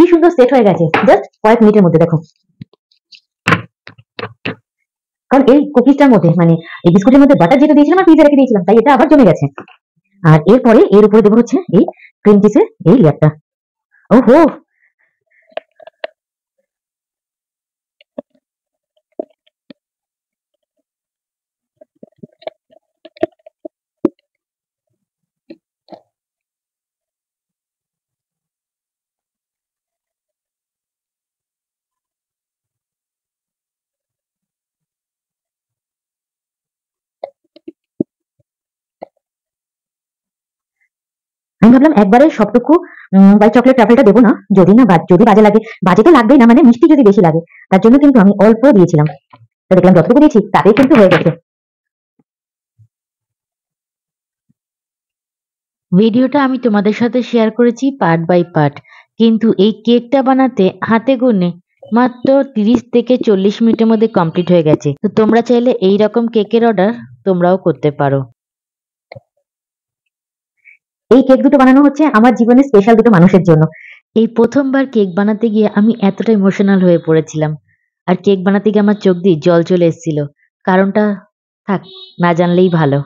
কি সুন্দর সেট হয়ে গেছে জাস্ট কয়েক মিনিটের মধ্যে। দেখো, কারণ এই কুকিজটার মধ্যে মানে এই বিস্কুটের মধ্যে বাটার যেটা দিয়েছিলাম আর ফ্রিজে রেখে দিয়েছিলাম, তাই এটা আবার জমে গেছে। আর এরপরে এর উপরে দেবো হচ্ছে এই ক্রিম চিজের এই লেয়ারটা। ওহো, আমি ভাবলাম একবারে সবটুকু হোয়াইট চকলেট ট্রাফেলটা দেবো না, যদি না যদি বাজে লাগে। বাজে তো লাগবেই না, মানে মিষ্টি যদি বেশি লাগে, তার জন্য কিন্তু আমি অল্প দিয়েছিলাম। তো দেখলাম যতটুকু দিয়েছি তাতেই কিন্তু হয়ে গেছে। ভিডিওটা আমি তোমাদের সাথে শেয়ার করেছি পার্ট বাই পার্ট, কিন্তু এই কেকটা বানাতে হাতে গুনে মাত্র 30 থেকে 40 মিনিটের মধ্যে কমপ্লিট হয়ে গেছে। তো তোমরা চাইলে এই রকম কেকের অর্ডার তোমরাও করতে পারো। এই কেক দুটো বানানো হচ্ছে আমার জীবনের স্পেশাল দুটো মানুষের জন্য। এই প্রথমবার কেক বানাতে গিয়ে আমি এতটা ইমোশনাল হয়ে পড়েছিলাম, আর কেক বানাতে গিয়ে আমার চোখ দিয়ে জল চলে এসেছিল। কারণটা থাক, না জানলেই ভালো।